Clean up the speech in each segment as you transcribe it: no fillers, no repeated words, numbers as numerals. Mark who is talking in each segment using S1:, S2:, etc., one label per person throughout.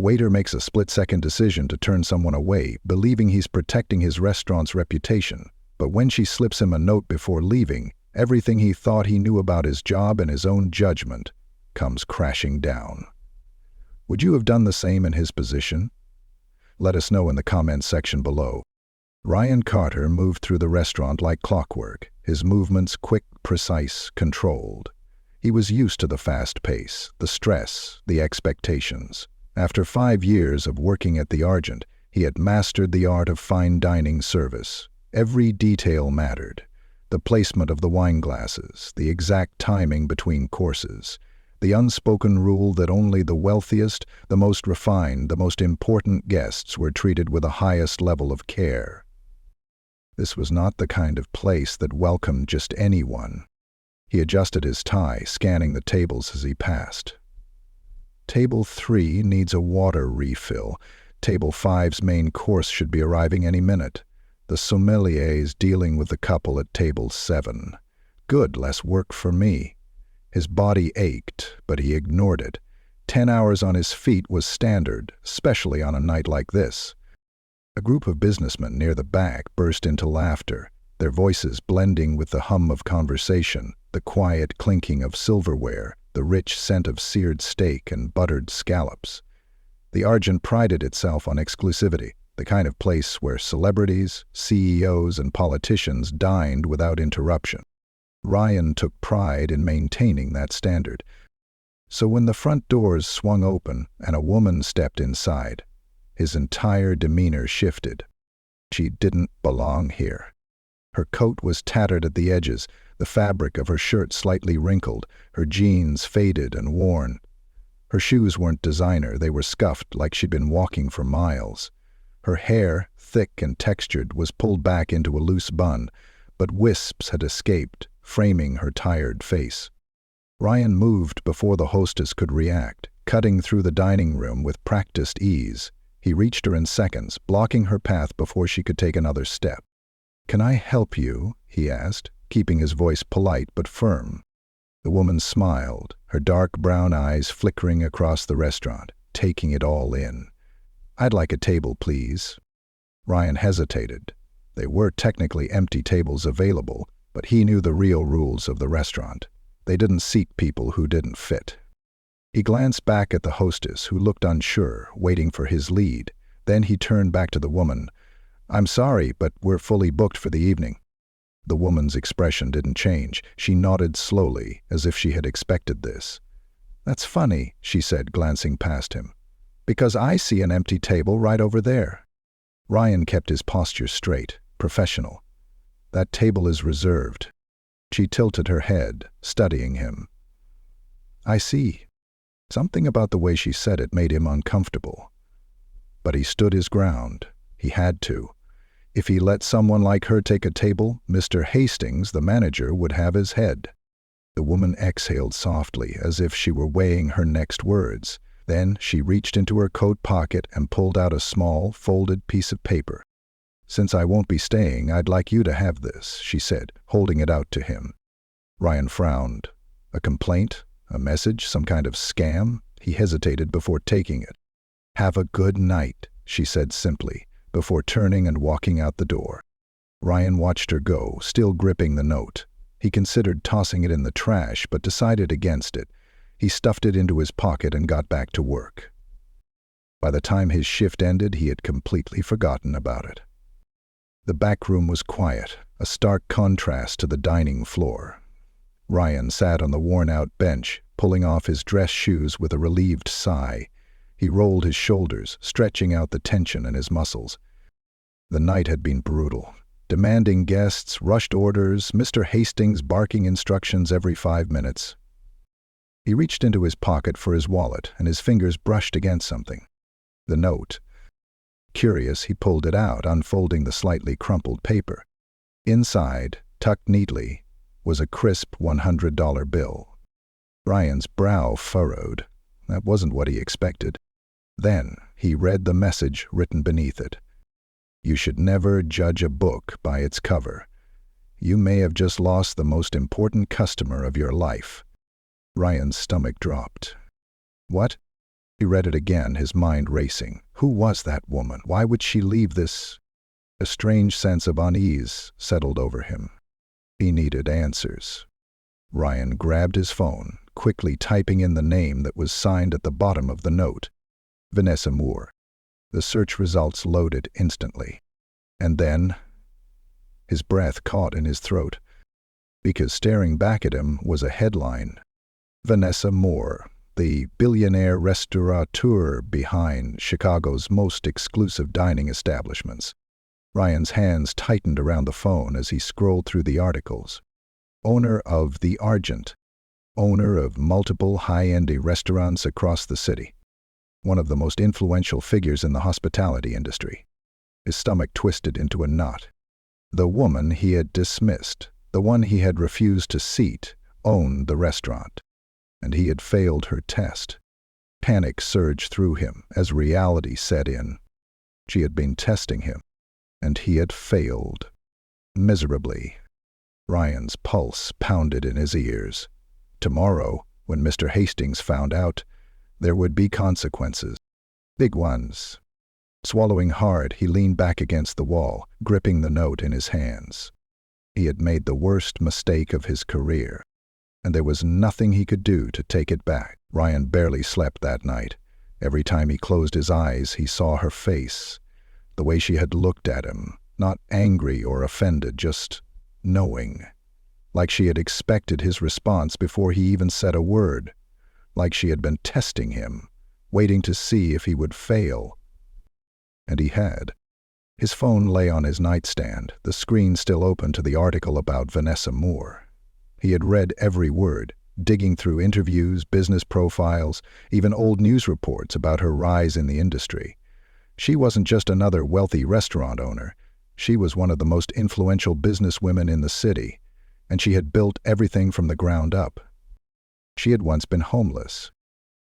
S1: waiter makes a split-second decision to turn someone away, believing he's protecting his restaurant's reputation. But when she slips him a note before leaving, everything he thought he knew about his job and his own judgment comes crashing down. Would you have done the same in his position? Let us know in the comments section below. Ryan Carter moved through the restaurant like clockwork, his movements quick, precise, controlled. He was used to the fast pace, the stress, the expectations. After 5 years of working at the Argent, he had mastered the art of fine dining service. Every detail mattered. The placement of the wine glasses, the exact timing between courses, the unspoken rule that only the wealthiest, the most refined, the most important guests were treated with the highest level of care. This was not the kind of place that welcomed just anyone. He adjusted his tie, scanning the tables as he passed. Table 3 needs a water refill. Table 5's main course should be arriving any minute. The sommelier is dealing with the couple at table 7. Good, less work for me. His body ached, but he ignored it. 10 hours on his feet was standard, especially on a night like this. A group of businessmen near the back burst into laughter, their voices blending with the hum of conversation, the quiet clinking of silverware, the rich scent of seared steak and buttered scallops. The Argent prided itself on exclusivity, the kind of place where celebrities, CEOs, and politicians dined without interruption. Ryan took pride in maintaining that standard. So when the front doors swung open and a woman stepped inside, his entire demeanor shifted. She didn't belong here. Her coat was tattered at the edges, the fabric of her shirt slightly wrinkled, her jeans faded and worn. Her shoes weren't designer, they were scuffed like she'd been walking for miles. Her hair, thick and textured, was pulled back into a loose bun, but wisps had escaped, framing her tired face. Ryan moved before the hostess could react, cutting through the dining room with practiced ease. He reached her in seconds, blocking her path before she could take another step. "Can I help you?" he asked, keeping his voice polite but firm. The woman smiled, her dark brown eyes flickering across the restaurant, taking it all in. "I'd like a table, please." Ryan hesitated. There were technically empty tables available, but he knew the real rules of the restaurant. They didn't seat people who didn't fit. He glanced back at the hostess, who looked unsure, waiting for his lead. Then he turned back to the woman. "I'm sorry, but we're fully booked for the evening." The woman's expression didn't change. She nodded slowly, as if she had expected this. "That's funny," she said, glancing past him, "because I see an empty table right over there." Ryan kept his posture straight, professional. "That table is reserved." She tilted her head, studying him. "I see." Something about the way she said it made him uncomfortable. But he stood his ground. He had to. If he let someone like her take a table, Mr. Hastings, the manager, would have his head. The woman exhaled softly, as if she were weighing her next words. Then she reached into her coat pocket and pulled out a small, folded piece of paper. "Since I won't be staying, I'd like you to have this," she said, holding it out to him. Ryan frowned. A complaint? A message? Some kind of scam? He hesitated before taking it. "Have a good night," she said simply, before turning and walking out the door. Ryan watched her go, still gripping the note. He considered tossing it in the trash, but decided against it. He stuffed it into his pocket and got back to work. By the time his shift ended, he had completely forgotten about it. The back room was quiet, a stark contrast to the dining floor. Ryan sat on the worn-out bench, pulling off his dress shoes with a relieved sigh. He rolled his shoulders, stretching out the tension in his muscles. The night had been brutal. Demanding guests, rushed orders, Mr. Hastings barking instructions every 5 minutes. He reached into his pocket for his wallet, and his fingers brushed against something. The note. Curious, he pulled it out, unfolding the slightly crumpled paper. Inside, tucked neatly, was a crisp $100 bill. Ryan's brow furrowed. That wasn't what he expected. Then he read the message written beneath it. "You should never judge a book by its cover. You may have just lost the most important customer of your life." Ryan's stomach dropped. What? He read it again, his mind racing. Who was that woman? Why would she leave this? A strange sense of unease settled over him. He needed answers. Ryan grabbed his phone, quickly typing in the name that was signed at the bottom of the note. Vanessa Moore. The search results loaded instantly. And then, his breath caught in his throat, because staring back at him was a headline. Vanessa Moore, the billionaire restaurateur behind Chicago's most exclusive dining establishments. Ryan's hands tightened around the phone as he scrolled through the articles. Owner of the Argent, owner of multiple high-end restaurants across the city. One of the most influential figures in the hospitality industry. His stomach twisted into a knot. The woman he had dismissed, the one he had refused to seat, owned the restaurant. And he had failed her test. Panic surged through him as reality set in. She had been testing him, and he had failed. Miserably. Ryan's pulse pounded in his ears. Tomorrow, when Mr. Hastings found out, there would be consequences. Big ones. Swallowing hard, he leaned back against the wall, gripping the note in his hands. He had made the worst mistake of his career, and there was nothing he could do to take it back. Ryan barely slept that night. Every time he closed his eyes, he saw her face, the way she had looked at him, not angry or offended, just knowing. Like she had expected his response before he even said a word. Like she had been testing him, waiting to see if he would fail. And he had. His phone lay on his nightstand, the screen still open to the article about Vanessa Moore. He had read every word, digging through interviews, business profiles, even old news reports about her rise in the industry. She wasn't just another wealthy restaurant owner. She was one of the most influential businesswomen in the city, and she had built everything from the ground up. She had once been homeless.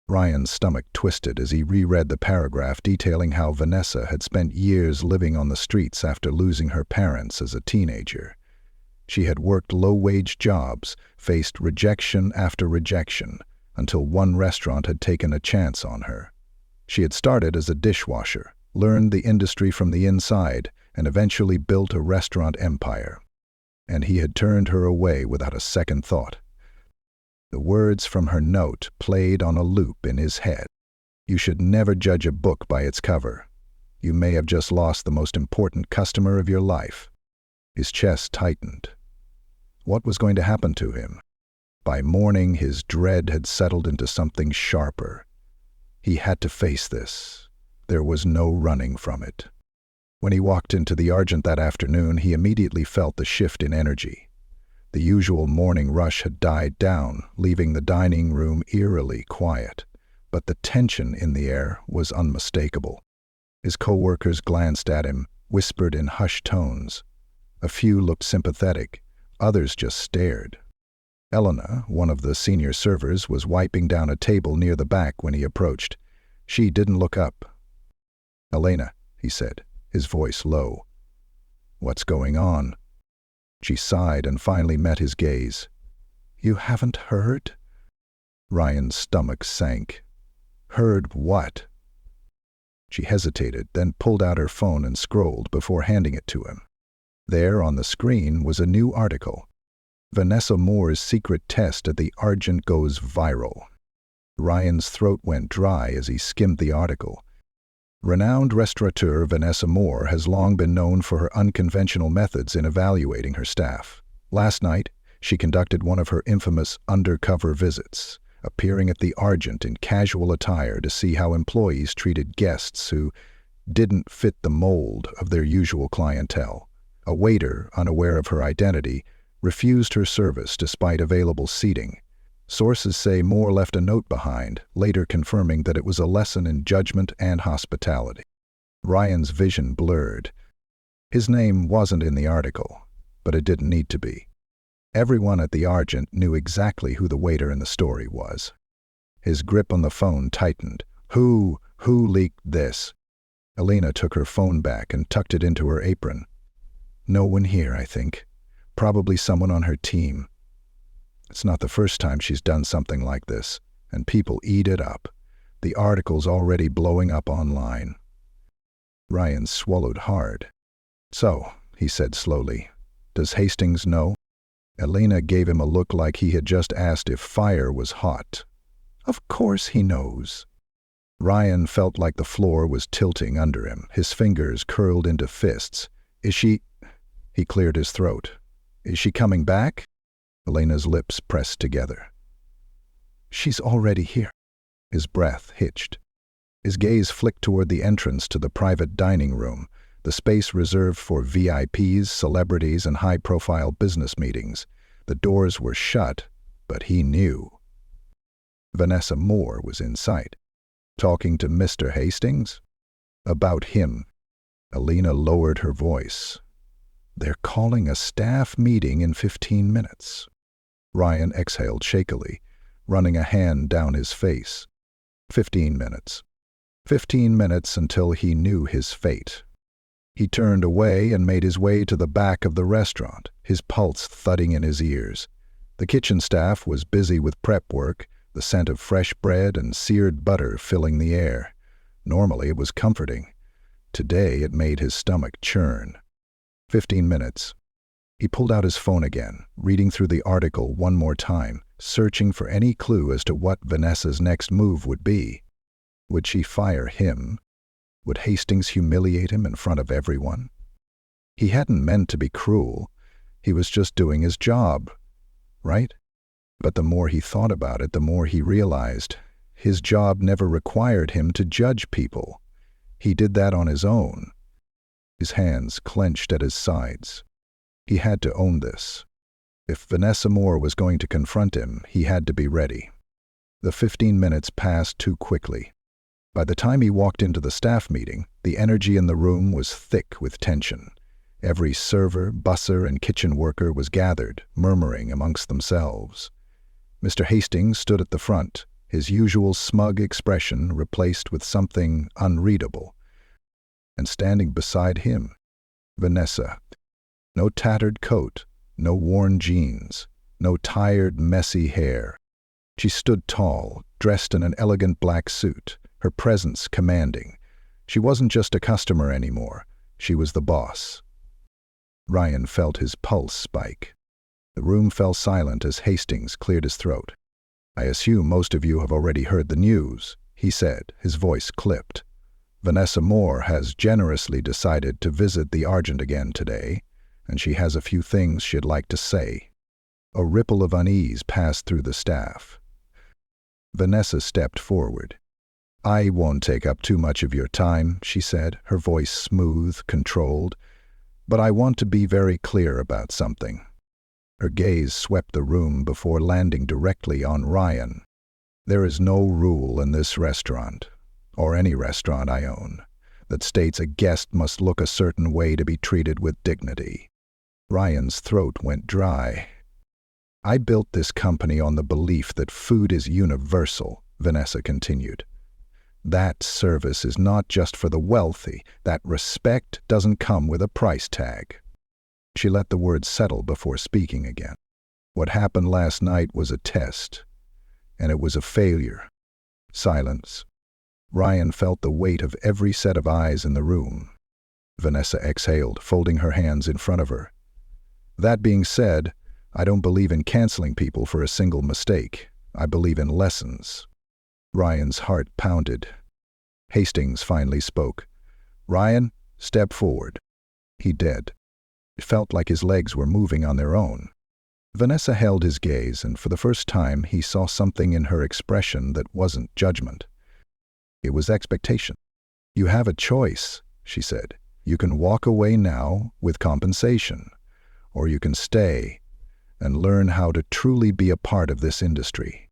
S1: Ryan's stomach twisted as he reread the paragraph detailing how Vanessa had spent years living on the streets after losing her parents as a teenager. She had worked low-wage jobs, faced rejection after rejection, until one restaurant had taken a chance on her. She had started as a dishwasher, learned the industry from the inside, and eventually built a restaurant empire. And he had turned her away without a second thought. The words from her note played on a loop in his head. You should never judge a book by its cover. You may have just lost the most important customer of your life. His chest tightened. What was going to happen to him? By morning, his dread had settled into something sharper. He had to face this. There was no running from it. When he walked into the Argent that afternoon, he immediately felt the shift in energy. The usual morning rush had died down, leaving the dining room eerily quiet, but the tension in the air was unmistakable. His co-workers glanced at him, whispered in hushed tones. A few looked sympathetic, others just stared. Elena, one of the senior servers, was wiping down a table near the back when he approached. She didn't look up. "Elena," he said, his voice low. "What's going on?" She sighed and finally met his gaze. "You haven't heard?" Ryan's stomach sank. "Heard what?" She hesitated, then pulled out her phone and scrolled before handing it to him. There on the screen was a new article. Vanessa Moore's secret test at the Argent goes viral. Ryan's throat went dry as he skimmed the article. Renowned restaurateur Vanessa Moore has long been known for her unconventional methods in evaluating her staff. Last night, she conducted one of her infamous undercover visits, appearing at the Argent in casual attire to see how employees treated guests who didn't fit the mold of their usual clientele. A waiter, unaware of her identity, refused her service despite available seating. Sources say Moore left a note behind, later confirming that it was a lesson in judgment and hospitality. Ryan's vision blurred. His name wasn't in the article, but it didn't need to be. Everyone at the Argent knew exactly who the waiter in the story was. His grip on the phone tightened. Who leaked this? Elena took her phone back and tucked it into her apron. "No one here, I think. Probably someone on her team. It's not the first time she's done something like this, and people eat it up. the articles already blowing up online. Ryan swallowed hard. "So," he said slowly, "does Hastings know?" Elena gave him a look like he had just asked if fire was hot. "Of course he knows." Ryan felt like the floor was tilting under him, his fingers curled into fists. "Is she—" He cleared his throat. "Is she coming back?" Elena's lips pressed together. "She's already here." His breath hitched. His gaze flicked toward the entrance to the private dining room, the space reserved for VIPs, celebrities, and high-profile business meetings. The doors were shut, but he knew. Vanessa Moore was in sight. Talking to Mr. Hastings? About him. Elena lowered her voice. "They're calling a staff meeting in 15 minutes. Ryan exhaled shakily, running a hand down his face. 15 minutes. 15 minutes until he knew his fate. He turned away and made his way to the back of the restaurant, his pulse thudding in his ears. The kitchen staff was busy with prep work, the scent of fresh bread and seared butter filling the air. Normally it was comforting. Today it made his stomach churn. 15 minutes. He pulled out his phone again, reading through the article one more time, searching for any clue as to what Vanessa's next move would be. Would she fire him? Would Hastings humiliate him in front of everyone? He hadn't meant to be cruel. He was just doing his job, right? But the more he thought about it, the more he realized his job never required him to judge people. He did that on his own. His hands clenched at his sides. He had to own this. If Vanessa Moore was going to confront him, he had to be ready. The 15 minutes passed too quickly. By the time he walked into the staff meeting, the energy in the room was thick with tension. Every server, busser, and kitchen worker was gathered, murmuring amongst themselves. Mr. Hastings stood at the front, his usual smug expression replaced with something unreadable. And standing beside him, Vanessa. No tattered coat, no worn jeans, no tired, messy hair. She stood tall, dressed in an elegant black suit, her presence commanding. She wasn't just a customer anymore. She was the boss. Ryan felt his pulse spike. The room fell silent as Hastings cleared his throat. "I assume most of you have already heard the news," he said, his voice clipped. "Vanessa Moore has generously decided to visit the Argent again today, and she has a few things she'd like to say." A ripple of unease passed through the staff. Vanessa stepped forward. "I won't take up too much of your time," she said, her voice smooth, controlled. "But I want to be very clear about something." Her gaze swept the room before landing directly on Ryan. "There is no rule in this restaurant, or any restaurant I own, that states a guest must look a certain way to be treated with dignity." Ryan's throat went dry. "I built this company on the belief that food is universal," Vanessa continued. "That service is not just for the wealthy. That respect doesn't come with a price tag." She let the words settle before speaking again. "What happened last night was a test, and it was a failure." Silence. Ryan felt the weight of every set of eyes in the room. Vanessa exhaled, folding her hands in front of her. "That being said, I don't believe in canceling people for a single mistake. I believe in lessons." Ryan's heart pounded. Hastings finally spoke. "Ryan, step forward." He did. It felt like his legs were moving on their own. Vanessa held his gaze, and for the first time he saw something in her expression that wasn't judgment. It was expectation. "You have a choice," she said. "You can walk away now with compensation, or you can stay and learn how to truly be a part of this industry."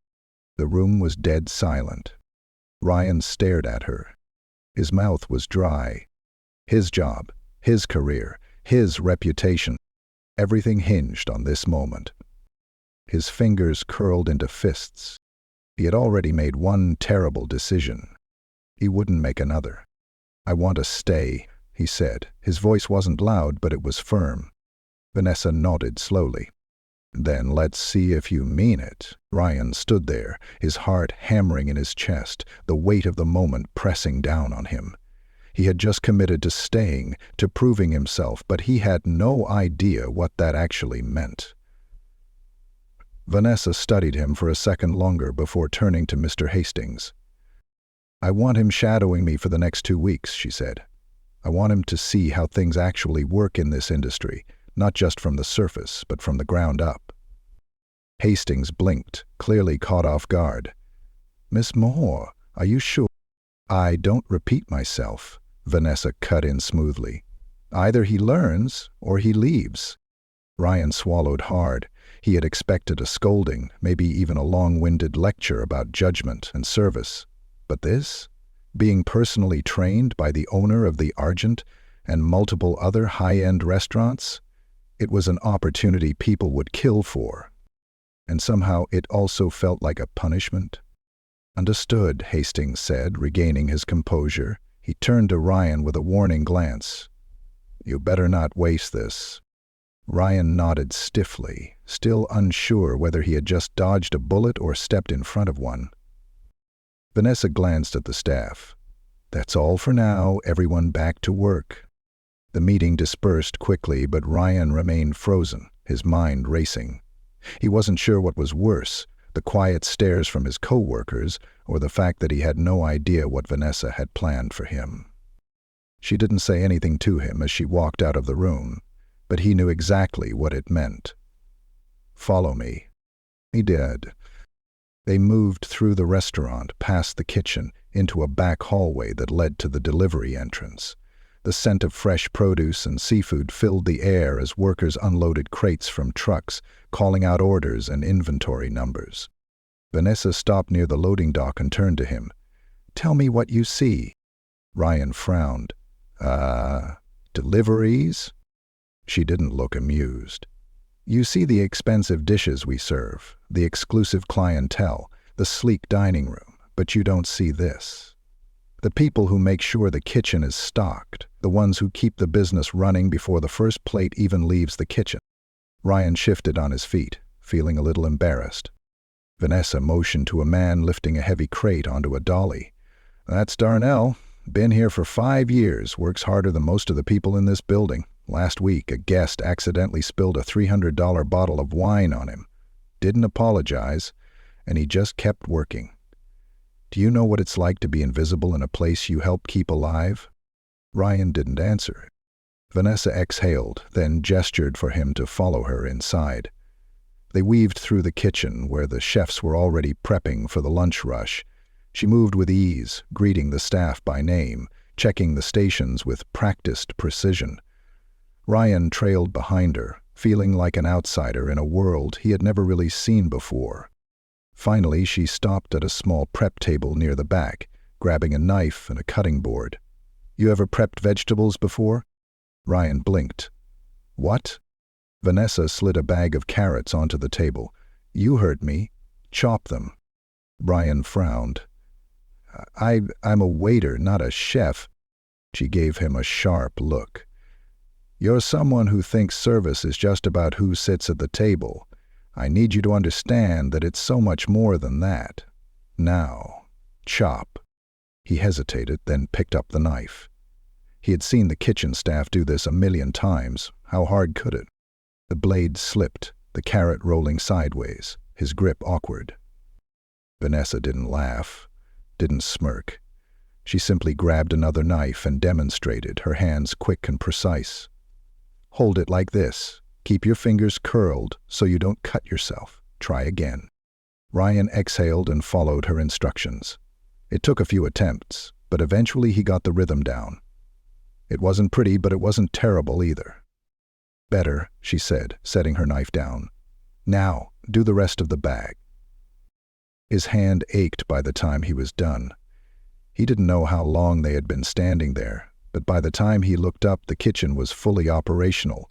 S1: The room was dead silent. Ryan stared at her. His mouth was dry. His job, his career, his reputation, everything hinged on this moment. His fingers curled into fists. He had already made one terrible decision. He wouldn't make another. "I want to stay," he said. His voice wasn't loud, but it was firm. Vanessa nodded slowly. Then let's see if you mean it. Ryan stood there, his heart hammering in his chest, the weight of the moment pressing down on him. He had just committed to staying, to proving himself, but he had no idea what that actually meant. Vanessa studied him for a second longer before turning to Mr. Hastings. "I want him shadowing me for the next 2 weeks," she said. "I want him to see how things actually work in this industry, not just from the surface, but from the ground up." Hastings blinked, clearly caught off guard. "Miss Moore, are you sure?" "I don't repeat myself," Vanessa cut in smoothly. "Either he learns or he leaves." Ryan swallowed hard. He had expected a scolding, maybe even a long-winded lecture about judgment and service. But this? Being personally trained by the owner of the Argent and multiple other high-end restaurants? It was an opportunity people would kill for. And somehow it also felt like a punishment. "Understood," Hastings said, regaining his composure. He turned to Ryan with a warning glance. "You better not waste this." Ryan nodded stiffly, still unsure whether he had just dodged a bullet or stepped in front of one. Vanessa glanced at the staff. "That's all for now, everyone back to work." The meeting dispersed quickly, but Ryan remained frozen, his mind racing. He wasn't sure what was worse, the quiet stares from his co-workers or the fact that he had no idea what Vanessa had planned for him. She didn't say anything to him as she walked out of the room, but he knew exactly what it meant. "Follow me." He did. They moved through the restaurant, past the kitchen, into a back hallway that led to the delivery entrance. The scent of fresh produce and seafood filled the air as workers unloaded crates from trucks, calling out orders and inventory numbers. Vanessa stopped near the loading dock and turned to him. "Tell me what you see." Ryan frowned. Deliveries?" She didn't look amused. "You see the expensive dishes we serve, the exclusive clientele, the sleek dining room, but you don't see this. The people who make sure the kitchen is stocked, the ones who keep the business running before the first plate even leaves the kitchen." Ryan shifted on his feet, feeling a little embarrassed. Vanessa motioned to a man lifting a heavy crate onto a dolly. "That's Darnell. Been here for 5 years, works harder than most of the people in this building. Last week, a guest accidentally spilled a $300 bottle of wine on him. Didn't apologize, and he just kept working. Do you know what it's like to be invisible in a place you help keep alive?" Ryan didn't answer. Vanessa exhaled, then gestured for him to follow her inside. They weaved through the kitchen, where the chefs were already prepping for the lunch rush. She moved with ease, greeting the staff by name, checking the stations with practiced precision. Ryan trailed behind her, feeling like an outsider in a world he had never really seen before. Finally, she stopped at a small prep table near the back, grabbing a knife and a cutting board. "You ever prepped vegetables before?" Ryan blinked. "What?" Vanessa slid a bag of carrots onto the table. "You heard me. Chop them." Ryan frowned. I'm a waiter, not a chef." She gave him a sharp look. "You're someone who thinks service is just about who sits at the table. I need you to understand that it's so much more than that. Now, chop." He hesitated, then picked up the knife. He had seen the kitchen staff do this 1,000,000 times. How hard could it? The blade slipped, the carrot rolling sideways, his grip awkward. Vanessa didn't laugh, didn't smirk. She simply grabbed another knife and demonstrated, her hands quick and precise. "Hold it like this. Keep your fingers curled so you don't cut yourself. Try again." Ryan exhaled and followed her instructions. It took a few attempts, but eventually he got the rhythm down. It wasn't pretty, but it wasn't terrible either. "Better," she said, setting her knife down. "Now, do the rest of the bag." His hand ached by the time he was done. He didn't know how long they had been standing there, but by the time he looked up, the kitchen was fully operational.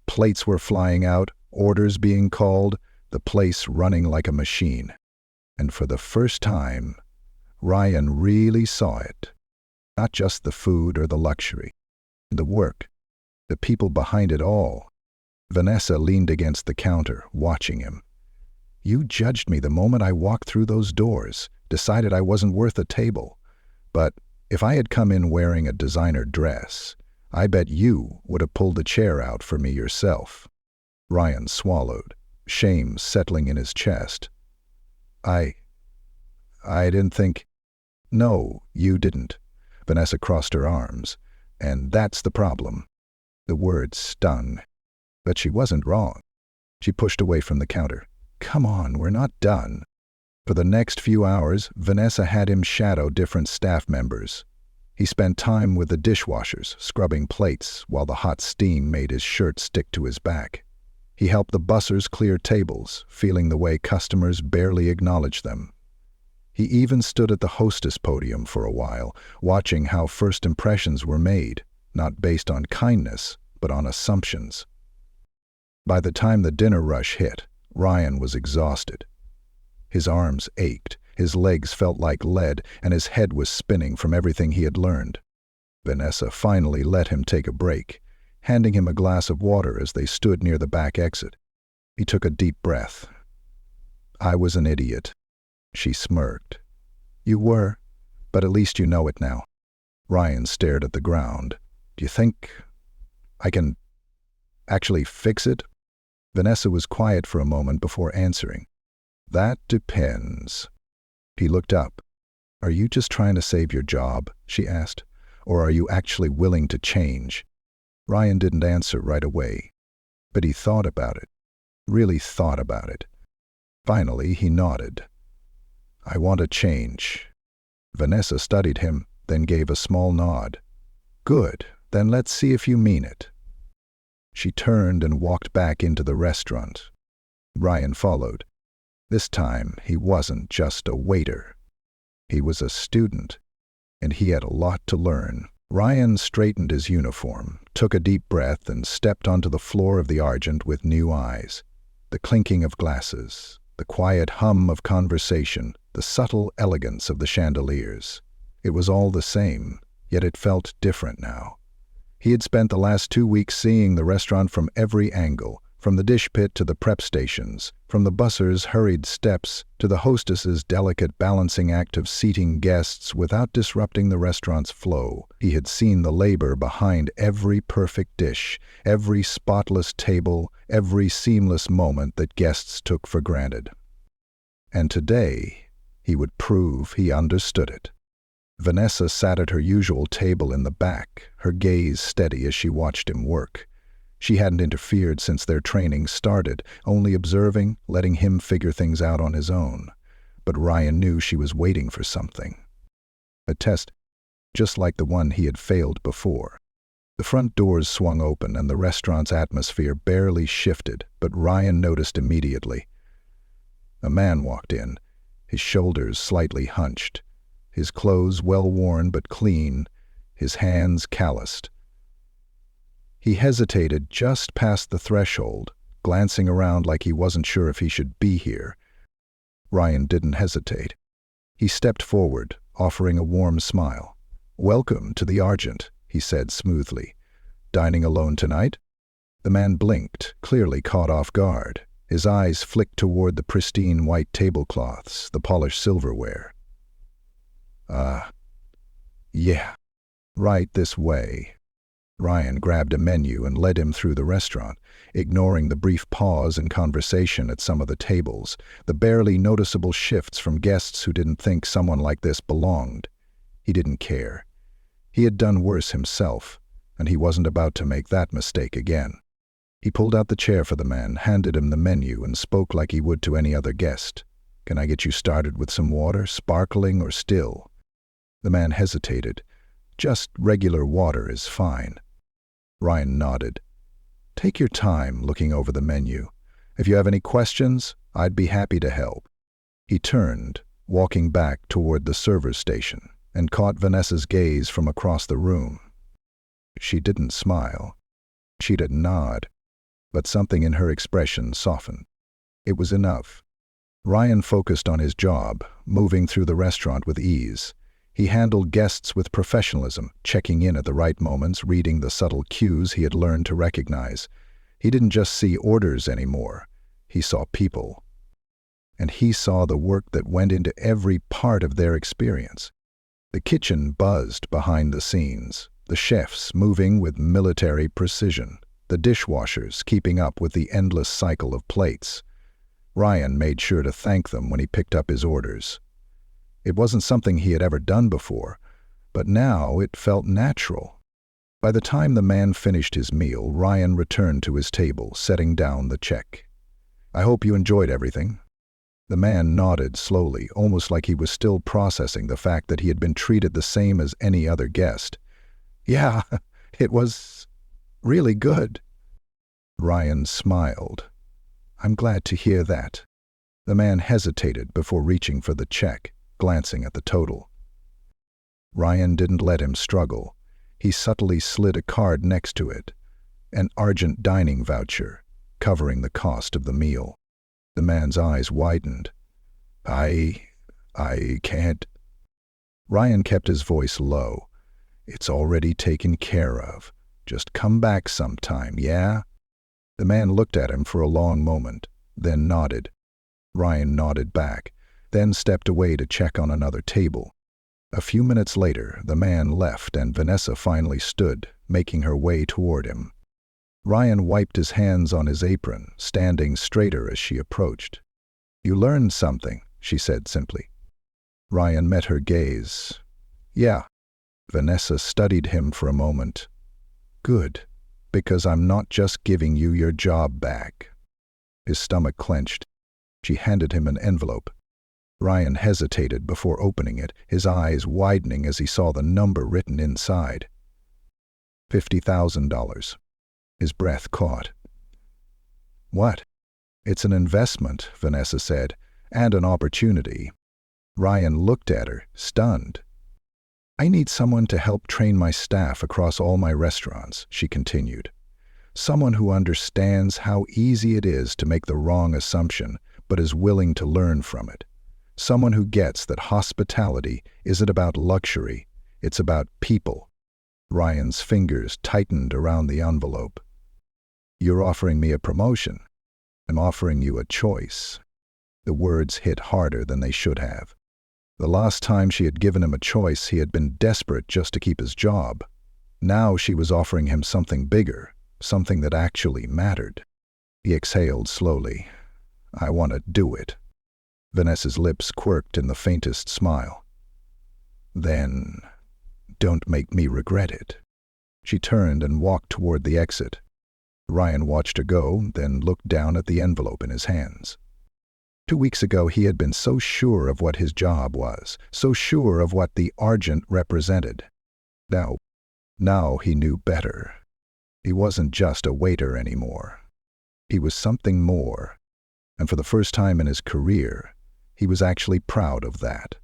S1: Plates were flying out, orders being called, the place running like a machine. And for the first time, Ryan really saw it. Not just the food or the luxury, the work, the people behind it all. Vanessa leaned against the counter, watching him. "You judged me the moment I walked through those doors, decided I wasn't worth a table. But if I had come in wearing a designer dress, I bet you would have pulled a chair out for me yourself." Ryan swallowed, shame settling in his chest. I didn't think—" "No, you didn't." Vanessa crossed her arms. "And that's the problem." The words stung. But she wasn't wrong. She pushed away from the counter. "Come on, we're not done." For the next few hours, Vanessa had him shadow different staff members. He spent time with the dishwashers, scrubbing plates, while the hot steam made his shirt stick to his back. He helped the bussers clear tables, feeling the way customers barely acknowledged them. He even stood at the hostess podium for a while, watching how first impressions were made, not based on kindness, but on assumptions. By the time the dinner rush hit, Ryan was exhausted. His arms ached, his legs felt like lead, and his head was spinning from everything he had learned. Vanessa finally let him take a break, handing him a glass of water as they stood near the back exit. He took a deep breath. "I was an idiot." She smirked. "You were, but at least you know it now." Ryan stared at the ground. "Do you think I can actually fix it?" Vanessa was quiet for a moment before answering. "That depends." He looked up. "Are you just trying to save your job?" she asked. "Or are you actually willing to change?" Ryan didn't answer right away, but he thought about it, really thought about it. Finally, he nodded. "I want to change." Vanessa studied him, then gave a small nod. "Good, then let's see if you mean it." She turned and walked back into the restaurant. Ryan followed. This time, he wasn't just a waiter. He was a student, and he had a lot to learn. Ryan straightened his uniform, took a deep breath, and stepped onto the floor of the Argent with new eyes. The clinking of glasses, the quiet hum of conversation, the subtle elegance of the chandeliers. It was all the same, yet it felt different now. He had spent the last 2 weeks seeing the restaurant from every angle, from the dish pit to the prep stations, from the bussers' hurried steps to the hostess's delicate balancing act of seating guests without disrupting the restaurant's flow. He had seen the labor behind every perfect dish, every spotless table, every seamless moment that guests took for granted. And today, he would prove he understood it. Vanessa sat at her usual table in the back, her gaze steady as she watched him work. She hadn't interfered since their training started, only observing, letting him figure things out on his own. But Ryan knew she was waiting for something. A test, just like the one he had failed before. The front doors swung open and the restaurant's atmosphere barely shifted, but Ryan noticed immediately. A man walked in, his shoulders slightly hunched, his clothes well-worn but clean, his hands calloused. He hesitated just past the threshold, glancing around like he wasn't sure if he should be here. Ryan didn't hesitate. He stepped forward, offering a warm smile. "Welcome to the Argent," he said smoothly. "Dining alone tonight?" The man blinked, clearly caught off guard. His eyes flicked toward the pristine white tablecloths, the polished silverware. Yeah. Right this way." Ryan grabbed a menu and led him through the restaurant, ignoring the brief pause in conversation at some of the tables, the barely noticeable shifts from guests who didn't think someone like this belonged. He didn't care. He had done worse himself, and he wasn't about to make that mistake again. He pulled out the chair for the man, handed him the menu, and spoke like he would to any other guest. "Can I get you started with some water, sparkling or still?" The man hesitated. "Just regular water is fine." Ryan nodded. "Take your time looking over the menu. If you have any questions, I'd be happy to help." He turned, walking back toward the server's station, and caught Vanessa's gaze from across the room. She didn't smile. She didn't nod, but something in her expression softened. It was enough. Ryan focused on his job, moving through the restaurant with ease. He handled guests with professionalism, checking in at the right moments, reading the subtle cues he had learned to recognize. He didn't just see orders anymore. He saw people. And he saw the work that went into every part of their experience. The kitchen buzzed behind the scenes, the chefs moving with military precision, the dishwashers keeping up with the endless cycle of plates. Ryan made sure to thank them when he picked up his orders. It wasn't something he had ever done before, but now it felt natural. By the time the man finished his meal, Ryan returned to his table, setting down the check. "I hope you enjoyed everything." The man nodded slowly, almost like he was still processing the fact that he had been treated the same as any other guest. "Yeah, it was really good." Ryan smiled. "I'm glad to hear that." The man hesitated before reaching for the check, glancing at the total. Ryan didn't let him struggle. He subtly slid a card next to it, an Argent dining voucher, covering the cost of the meal. The man's eyes widened. I can't." Ryan kept his voice low. "It's already taken care of. Just come back sometime, yeah?" The man looked at him for a long moment, then nodded. Ryan nodded back, then stepped away to check on another table. A few minutes later, the man left and Vanessa finally stood, making her way toward him. Ryan wiped his hands on his apron, standing straighter as she approached. "You learned something," she said simply. Ryan met her gaze. "Yeah." Vanessa studied him for a moment. "Good, because I'm not just giving you your job back." His stomach clenched. She handed him an envelope. Ryan hesitated before opening it, his eyes widening as he saw the number written inside. $50,000. His breath caught. "What?" "It's an investment," Vanessa said, "and an opportunity." Ryan looked at her, stunned. "I need someone to help train my staff across all my restaurants," she continued. "Someone who understands how easy it is to make the wrong assumption, but is willing to learn from it. Someone who gets that hospitality isn't about luxury, it's about people." Ryan's fingers tightened around the envelope. "You're offering me a promotion. I'm offering you a choice." The words hit harder than they should have. The last time she had given him a choice, he had been desperate just to keep his job. Now she was offering him something bigger, something that actually mattered. He exhaled slowly. "I want to do it." Vanessa's lips quirked in the faintest smile. "Then, don't make me regret it." She turned and walked toward the exit. Ryan watched her go, then looked down at the envelope in his hands. 2 weeks ago he had been so sure of what his job was, so sure of what the Argent represented. Now he knew better. He wasn't just a waiter anymore. He was something more, and for the first time in his career, he was actually proud of that.